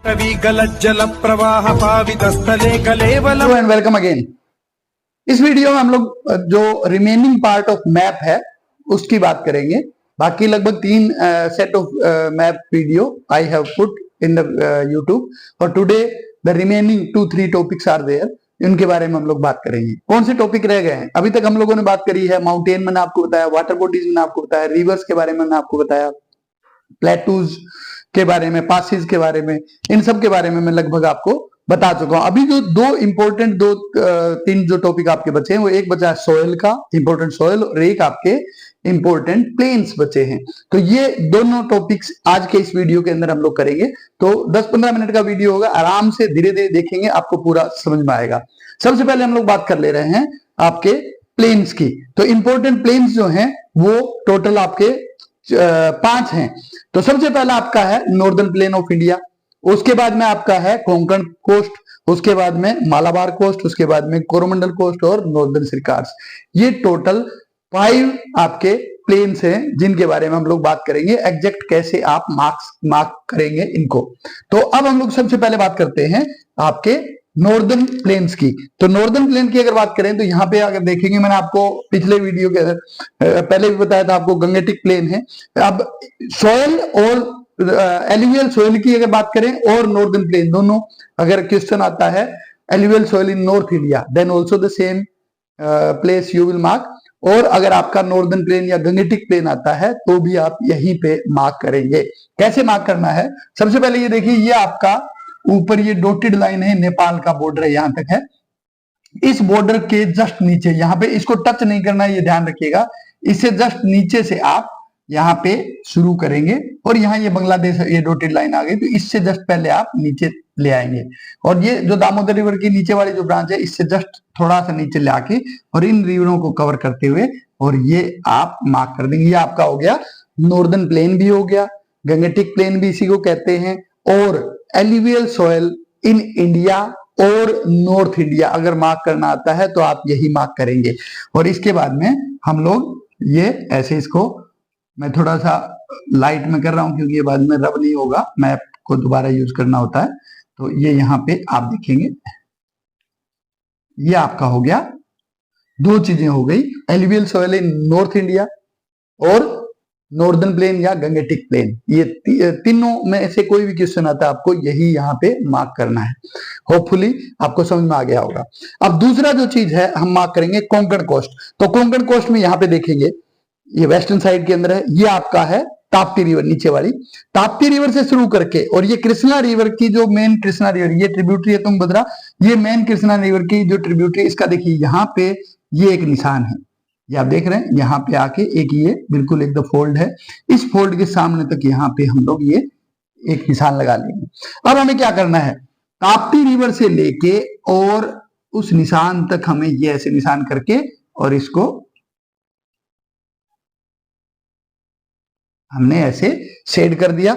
जल प्रवाह पावितस्थले कलेवलम्। And welcome again. इस वीडियो में हम लोग जो रिमेनिंग पार्ट ऑफ मैप है उसकी बात करेंगे। बाकी लगभग 3 set of map video I have put in the YouTube और today the remaining 2-3 topics are there. इनके बारे में हम लोग बात करेंगे। कौन से टॉपिक रह गए हैं? अभी तक हम लोगों ने बात करी है माउंटेन, मैंने आपको बताया, वाटर बॉडीज मैंने आपको बताया, रिवर्स के बारे में मैंने आपको बताया, प्लेटूज के बारे में, पासिस के बारे में, इन सब के बारे में मैं लगभग आपको बता चुका हूं। अभी जो 3 जो टॉपिक आपके बचे हैं वो एक बचा है सॉइल का, इंपॉर्टेंट सॉइल, और एक आपके इंपॉर्टेंट प्लेन्स बचे हैं। तो ये दोनों टॉपिक्स आज के इस वीडियो के अंदर हम लोग करेंगे। तो 10-15 मिनट का वीडियो होगा, आराम से धीरे धीरे देखेंगे, आपको पूरा समझ में आएगा। सबसे पहले हम लोग बात कर ले रहे हैं आपके प्लेन्स की। तो इंपॉर्टेंट प्लेन्स जो हैं वो टोटल आपके 5 हैं। तो सबसे पहला आपका है नॉर्दर्न प्लेन ऑफ इंडिया, उसके बाद में आपका है कोंकण कोस्ट, उसके बाद में मालाबार कोस्ट, उसके बाद में कोरोमंडल कोस्ट और नॉर्दर्न सिरकार्स। ये टोटल 5 आपके प्लेन्स हैं जिनके बारे में हम लोग बात करेंगे। एग्जैक्ट कैसे आप मार्क करेंगे इनको। तो अब हम लोग सबसे पहले बात करते हैं आपके नॉर्दर्न प्लेन्स की। तो नॉर्दर्न प्लेन की अगर बात करें तो यहाँ पे अगर देखेंगे, मैंने आपको पिछले वीडियो के पहले भी बताया था आपको, गंगेटिक प्लेन है। अब सॉइल और एलुवियल सॉइल की अगर बात करें और नॉर्दर्न प्लेन दोनों, अगर क्वेश्चन आता है alluvial soil in north India then also the same place you will mark. और अगर आपका नॉर्दर्न प्लेन या गंगेटिक प्लेन आता है तो भी आप यहीं पे मार्क करेंगे। कैसे मार्क करना है? सबसे पहले ये देखिए, ये आपका ऊपर ये डॉटेड लाइन है, नेपाल का बॉर्डर है, यहां तक है। इस बॉर्डर के जस्ट नीचे, यहां पे इसको टच नहीं करना है, ये ध्यान रखिएगा। इससे जस्ट नीचे से आप यहाँ पे शुरू करेंगे और यहाँ ये बांग्लादेश, ये डॉटेड लाइन आ गई, तो इससे जस्ट पहले आप नीचे ले आएंगे। और ये जो दामोदर रिवर की नीचे वाली जो ब्रांच है, इससे जस्ट थोड़ा सा नीचे ले आके और इन रिवरों को कवर करते हुए और ये आप मार्क कर देंगे। ये आपका हो गया नॉर्दर्न प्लेन भी हो गया, गंगेटिक प्लेन भी इसी को कहते हैं, और एलुवियल सॉइल इन इंडिया और नॉर्थ इंडिया अगर मार्क करना आता है तो आप यही मार्क करेंगे। और इसके बाद में हम लोग ये ऐसे, इसको मैं थोड़ा सा लाइट में कर रहा हूं क्योंकि ये बाद में रब नहीं होगा, मैप को दोबारा यूज करना होता है। तो ये यहाँ पे आप देखेंगे, ये आपका हो गया, 2 चीजें हो गई, alluvial soil in north India और नॉर्दर्न प्लेन या गंगेटिक प्लेन। ये तीनों में से कोई भी क्वेश्चन आता है आपको यही यहाँ पे मार्क करना है। होपफुली आपको समझ में आ गया होगा। अब दूसरा जो चीज है हम मार्क करेंगे कोंकण कोस्ट। तो कोंकण कोस्ट में यहाँ पे देखेंगे, ये वेस्टर्न साइड के अंदर है, ये आपका है ताप्ती रिवर, नीचे वाली ताप्ती रिवर से शुरू करके, और ये कृष्णा रिवर की जो मेन कृष्णा रिवर, ये ट्रिब्यूटरी है तुंगभद्रा, ये मेन कृष्णा रिवर की जो ट्रिब्यूटरी, इसका देखिए यहाँ पे ये एक निशान है, ये आप देख रहे हैं, यहाँ पे आके एक ये बिल्कुल एक फोल्ड है, इस फोल्ड के सामने तक यहाँ पे हम लोग ये एक निशान लगा लेंगे। अब हमें क्या करना है, ताप्ती रिवर से लेके और उस निशान तक हमें ये ऐसे निशान करके और इसको हमने ऐसे शेड कर दिया,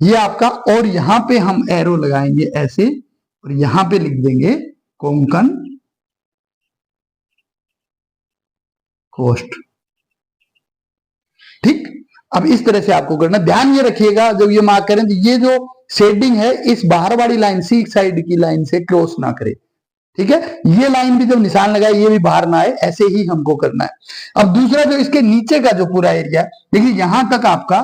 ये आपका। और यहां पे हम एरो लगाएंगे ऐसे और यहां पे लिख देंगे कोंकण कोस्ट। ठीक, अब इस तरह से आपको करना। ध्यान ये रखिएगा जब ये मार्क करें तो ये जो शेडिंग है इस बाहर वाली लाइन, सी साइड की लाइन से क्रॉस ना करे। ठीक है, ये लाइन भी जब निशान लगाए ये भी बाहर ना आए, ऐसे ही हमको करना है। अब दूसरा जो इसके नीचे का जो पूरा एरिया, देखिए यहां तक आपका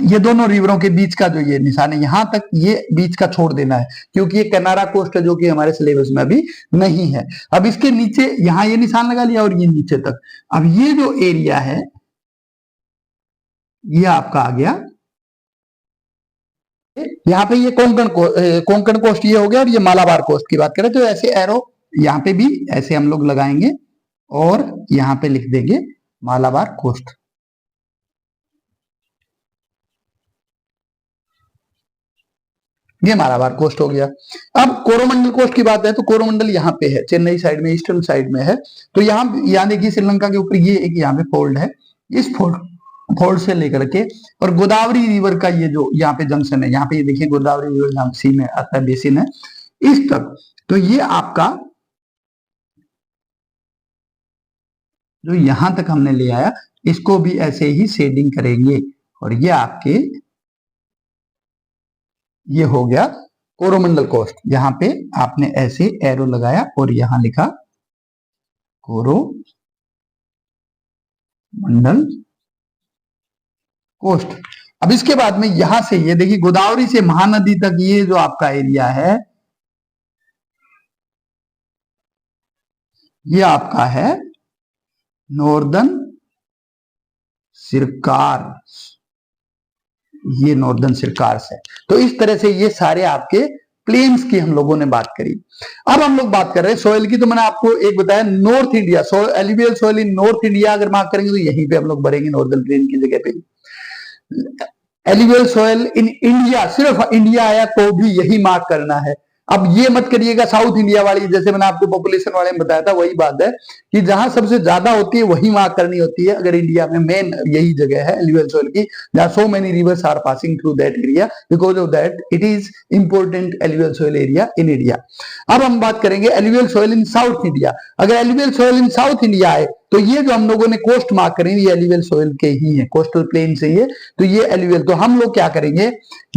ये दोनों रिवरों के बीच का जो ये निशान है, यहां तक ये बीच का छोड़ देना है, क्योंकि ये कनारा कोस्ट है जो कि हमारे सिलेबस में अभी नहीं है। अब इसके नीचे यहां ये निशान लगा लिया और ये नीचे तक। अब ये जो एरिया है ये आपका आ गया, यहाँ पे ये कोंकण कोस्ट ये हो गया। और ये मालाबार कोस्ट की बात करें तो ऐसे एरो यहाँ पे भी ऐसे हम लोग लगाएंगे और यहाँ पे लिख देंगे मालाबार कोस्ट। ये मालाबार कोस्ट हो गया। अब कोरोमंडल कोस्ट की बात है तो कोरोमंडल यहाँ पे है, चेन्नई साइड में, ईस्टर्न साइड में है। तो यहाँ देखिए श्रीलंका के ऊपर ये एक यहाँ पे फोल्ड है, इस फोल्ड से लेकर के और गोदावरी रिवर का ये जो यहाँ पे जंक्शन है, यहाँ पे ये देखिए गोदावरी रिवर यहाँ सी में आता है, बेसिन है, इस तक। तो ये आपका जो यहां तक हमने ले आया, इसको भी ऐसे ही शेडिंग करेंगे और ये आपके ये हो गया कोरोमंडल कोस्ट। यहां पे आपने ऐसे एरो लगाया और यहां लिखा कोरोमंडल कोस्ट। अब इसके बाद में यहां से ये देखिए गोदावरी से महानदी तक ये जो आपका एरिया है ये आपका है नॉर्दर्न सिरकार, ये नॉर्दर्न सिरकार है। तो इस तरह से ये सारे आपके प्लेन्स की हम लोगों ने बात करी। अब हम लोग बात कर रहे हैं सॉइल की। तो मैंने आपको एक बताया north India, alluvial soil in north India अगर मार्क करेंगे तो यहीं पे हम लोग भरेंगे नॉर्दर्न प्लेन की जगह पे। एलुवियल सॉइल इन इंडिया, सिर्फ इंडिया आया तो भी यही मार्क करना है। अब ये मत करिएगा साउथ इंडिया वाली, जैसे मैंने आपको पॉपुलेशन वाले में बताया था वही बात है कि जहां सबसे ज्यादा होती है वही मार्क करनी होती है। अगर इंडिया में मेन यही जगह है एलुवियल सॉइल की, जहां so many rivers are passing through that area, because of that it is important alluvial soil area in India. अब हम बात करेंगे alluvial soil in South India. अगर alluvial soil in South India आए तो ये जो हम लोगों ने कोस्ट मार्क करेंगे ये एलुवियल सॉइल के ही है, कोस्टल प्लेन से ये, तो ये एलुवियल। तो हम लोग क्या करेंगे,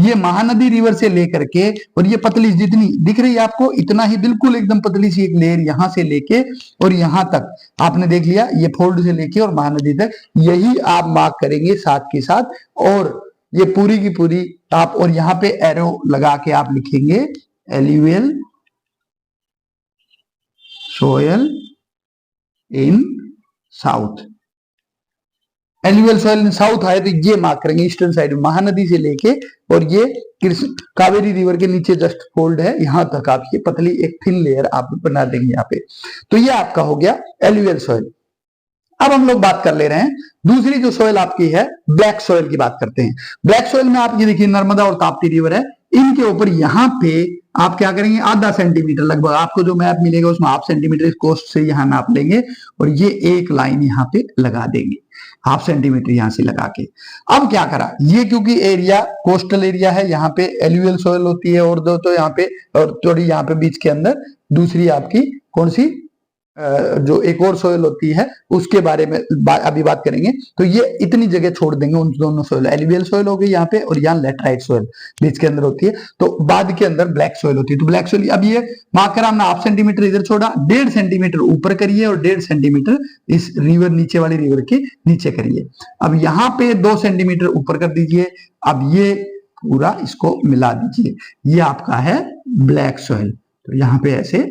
ये महानदी रिवर से लेकर के और ये पतली जितनी दिख रही है आपको, इतना ही बिल्कुल एकदम पतली सी एक लेयर यहां से लेके और यहां तक आपने देख लिया, ये फोल्ड से लेके और महानदी तक, यही आप मार्क करेंगे साथ के साथ। और ये पूरी की पूरी आप, और यहां पे एरो लगा के आप लिखेंगे alluvial soil in south. Alluvial soil in south आए तो ये मार्क करेंगे ईस्टर्न साइड में, महानदी से लेके और ये कावेरी रिवर के नीचे जस्ट फोल्ड है यहां तक आप ये पतली एक थिन लेयर आप बना देंगे यहाँ पे। तो ये आपका हो गया एलुवियल सॉइल। अब हम लोग बात कर ले रहे हैं दूसरी जो सॉइल आपकी है ब्लैक सॉइल की बात करते हैं। ब्लैक सॉइल में आप ये देखिए नर्मदा और ताप्ती रिवर है, इनके ऊपर यहां पे आप क्या करेंगे आधा सेंटीमीटर लगभग आपको जो मैप मिलेगा उसमें हाफ सेंटीमीटर कोस्ट से यहां नाप लेंगे और ये एक लाइन यहाँ पे लगा देंगे हाफ सेंटीमीटर यहां से लगा के। अब क्या करा, ये क्योंकि एरिया कोस्टल एरिया है, यहाँ पे एलुवियल सॉइल होती है और दो तो यहाँ पे और थोड़ी यहाँ पे बीच के अंदर दूसरी आपकी कौन सी जो एक और सॉइल होती है उसके बारे में अभी बात करेंगे। तो ये इतनी जगह छोड़ देंगे उन दोनों सॉइल, एलुवियल सॉइल हो गई यहाँ पे और यहाँ लैटराइट सॉइल बीच के अंदर होती है, तो बाद के अंदर ब्लैक सॉइल होती है। तो ब्लैक सॉइल अब ये मार्क करा हमने हाफ सेंटीमीटर इधर छोड़ा, 1.5 सेंटीमीटर ऊपर करिए और 1.5 सेंटीमीटर इस रिवर नीचे वाली रिवर के नीचे करिए। अब यहाँ पे 2 सेंटीमीटर ऊपर कर दीजिए। अब ये पूरा इसको मिला दीजिए, ये आपका है ब्लैक सॉइल। तो यहाँ पे ऐसे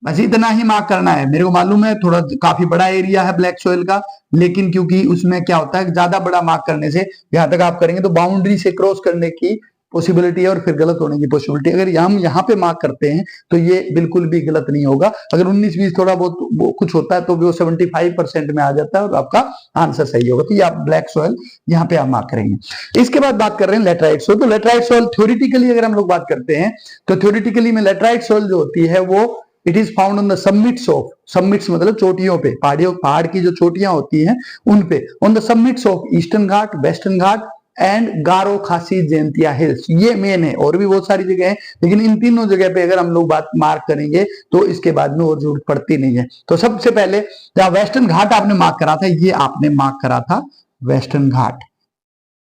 बस इतना ही मार्क करना है। मेरे को मालूम है थोड़ा काफी बड़ा एरिया है ब्लैक सॉइल का, लेकिन क्योंकि उसमें क्या होता है ज्यादा बड़ा मार्क करने से यहां तक आप करेंगे तो बाउंड्री से क्रॉस करने की पॉसिबिलिटी है और फिर गलत होने की पॉसिबिलिटी। अगर हम यहाँ पे मार्क करते हैं तो ये बिल्कुल भी गलत नहीं होगा। अगर 19-20 थोड़ा बहुत कुछ होता है तो भी वो 75% में आ जाता है और आपका आंसर सही होगा। तो ये आप ब्लैक सॉइल यहाँ पे आप मार्क करेंगे। इसके बाद बात कर रहे हैं लेटराइट सॉइल। तो लेटराइट सॉइल थ्योरेटिकली अगर हम लोग बात करते हैं तो थ्योरेटिकली में लेटराइट सॉइल जो होती है वो it is found on the summits of, submits मतलब चोटियों पे, पहाड़ की जो चोटियां होती हैं उन पे, on the summits of Eastern Ghat, Western Ghat and Garo Khasi Jaintia hills. ये मेन है, और भी बहुत सारी जगह है लेकिन इन तीनों जगह पे अगर हम लोग बात मार्क करेंगे तो इसके बाद में और जरूरत पड़ती नहीं है। तो सबसे पहले जहां वेस्टर्न घाट आपने मार्क करा था, ये आपने मार्क करा था वेस्टर्न घाट,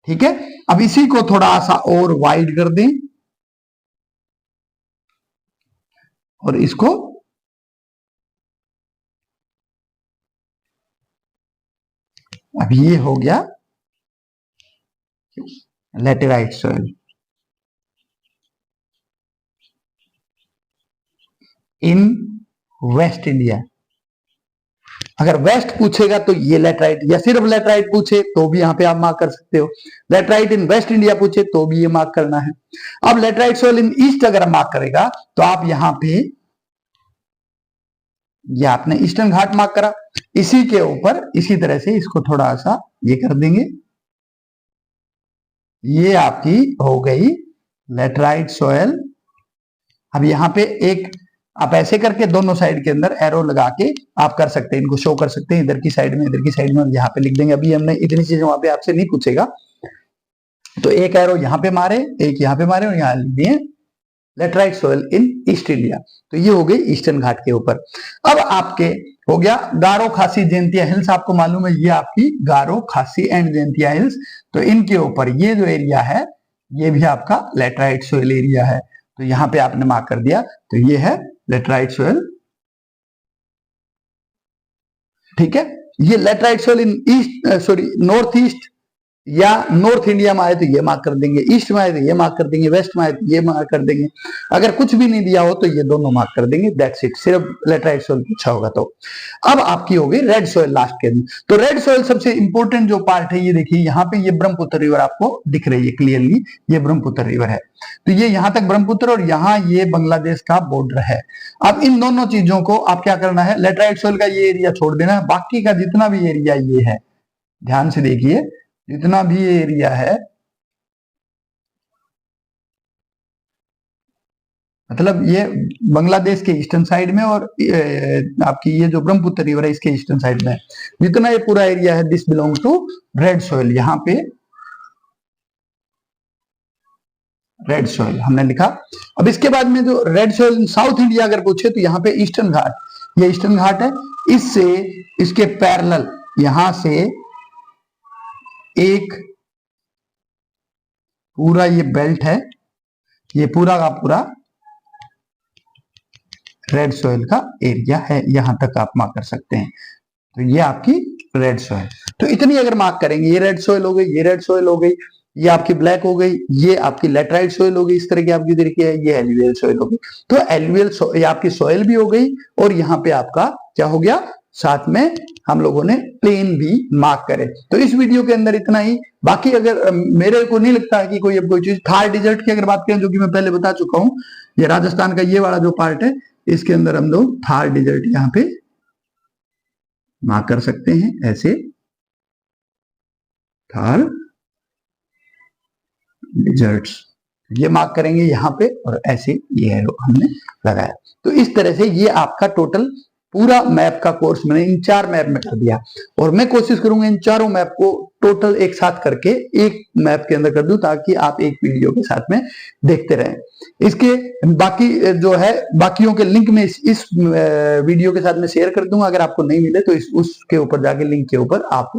ठीक है। अब इसी को थोड़ा सा और वाइड कर दें और इसको अब ये हो गया laterite soil in waste India. अगर वेस्ट पूछेगा तो ये लेटराइट, या सिर्फ लेटराइट पूछे तो भी यहां पे आप मार्क कर सकते हो। लेटराइट इन वेस्ट इंडिया पूछे तो भी ये मार्क करना है। अब लेटराइट सॉइल इन ईस्ट अगर मार्क करेगा तो आप यहां पे ये आपने ईस्टर्न घाट मार्क करा, इसी के ऊपर इसी तरह से इसको थोड़ा सा ये कर देंगे, ये आपकी हो गई लेटराइट सॉइल। अब यहां पे एक आप ऐसे करके दोनों साइड के अंदर एरो लगा के आप कर सकते हैं, इनको शो कर सकते हैं, इधर की साइड में इधर की साइड में, और यहाँ पे लिख देंगे। अभी हमने इतनी चीजें वहां पे आपसे नहीं पूछेगा, तो एक एरो यहाँ पे मारे, एक यहाँ पे मारे और यहाँ लिख दिए laterite soil in east India. तो ये हो गई ईस्टर्न घाट के ऊपर। अब आपके हो गया गारो खासी जयंतिया हिल्स, आपको मालूम है ये आपकी गारो खासी एंड जयंतिया हिल्स। तो इनके ऊपर ये जो एरिया है ये भी आपका लेटराइट सोइल एरिया है, तो यहाँ पे आपने मार्क कर दिया, तो ये है लेटराइट सोइल। ठीक है, ये लेटराइट सोइल इन ईस्ट नॉर्थ ईस्ट या नॉर्थ इंडिया में आए तो ये मार्क कर देंगे, ईस्ट में आए तो ये मार्क कर देंगे, वेस्ट में आए तो ये मार्क कर देंगे। अगर कुछ भी नहीं दिया हो तो ये दोनों मार्क कर देंगे, दैट्स इट। सिर्फ लेटराइट सोइल पूछा होगा तो। अब आपकी हो गई रेड सोइल लास्ट के अंदर। तो रेड सोइल सबसे इंपॉर्टेंट जो पार्ट है, ये देखिए यहाँ पे ये ब्रह्मपुत्र रिवर आपको दिख रही है क्लियरली, ये ब्रह्मपुत्र रिवर है। तो ये यहाँ तक ब्रह्मपुत्र और यहाँ ये बांग्लादेश का बॉर्डर है। अब इन दोनों चीजों को आप क्या करना है, लेटराइट सोइल का ये एरिया छोड़ देना है, बाकी का जितना भी एरिया ये है, ध्यान से देखिए, जितना भी एरिया है, मतलब ये बांग्लादेश के ईस्टर्न साइड में और आपकी ये जो ब्रह्मपुत्र रिवर है इसके ईस्टर्न साइड में जितना ये पूरा एरिया है, this belong to red soil. यहाँ पे रेड सॉइल हमने लिखा। अब इसके बाद में जो रेड सॉइल साउथ इंडिया अगर पूछे तो यहाँ पे ईस्टर्न घाट, ये ईस्टर्न घाट है, इससे इसके पैरेलल यहां से एक पूरा ये बेल्ट है, ये पूरा का पूरा रेड सॉइल का एरिया है, यहां तक आप मार्क कर सकते हैं। तो ये आपकी रेड सॉइल। तो इतनी अगर मार्क करेंगे, ये रेड सॉइल हो गई, ये रेड सॉइल हो गई, ये आपकी ब्लैक हो गई, ये आपकी लेटराइट सॉइल हो गई, इस तरह की आपकी तरीके है, ये एलुवियल सॉइल हो गई। तो एलुवियल ये आपकी सॉइल भी हो गई और यहाँ पे आपका क्या हो गया, साथ में हम लोगों ने प्लेन भी मार्क करे। तो इस वीडियो के अंदर इतना ही। बाकी अगर मेरे को नहीं लगता है कि कोई अब कोई चीज, थार डिजर्ट की अगर बात करें जो कि मैं पहले बता चुका हूं, ये राजस्थान का ये वाला जो पार्ट है, इसके अंदर हम लोग थार डिजर्ट यहाँ पे मार्क कर सकते हैं, ऐसे थार डिजर्ट्स ये मार्क करेंगे यहाँ पे, और ऐसे ये एरो हमने लगाया। तो इस तरह से ये आपका टोटल पूरा मैप का कोर्स मैंने इन 4 मैप में कर दिया, और मैं कोशिश करूंगा इन चारों मैप को टोटल एक साथ करके एक मैप के अंदर कर दूं, ताकि आप एक वीडियो के साथ में देखते रहें। इसके बाकी जो है बाकियों के लिंक में इस वीडियो के साथ में शेयर कर दूंगा। अगर आपको नहीं मिले तो उसके ऊपर जाके लिंक के ऊपर आप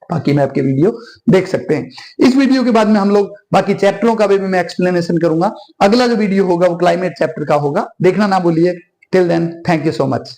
बाकी मैप के वीडियो देख सकते हैं। इस वीडियो के बाद में हम लोग बाकी चैप्टरों का भी मैं एक्सप्लेनेशन करूंगा। अगला जो वीडियो होगा वो क्लाइमेट चैप्टर का होगा, देखना ना भूलिए। Till then, thank you so much.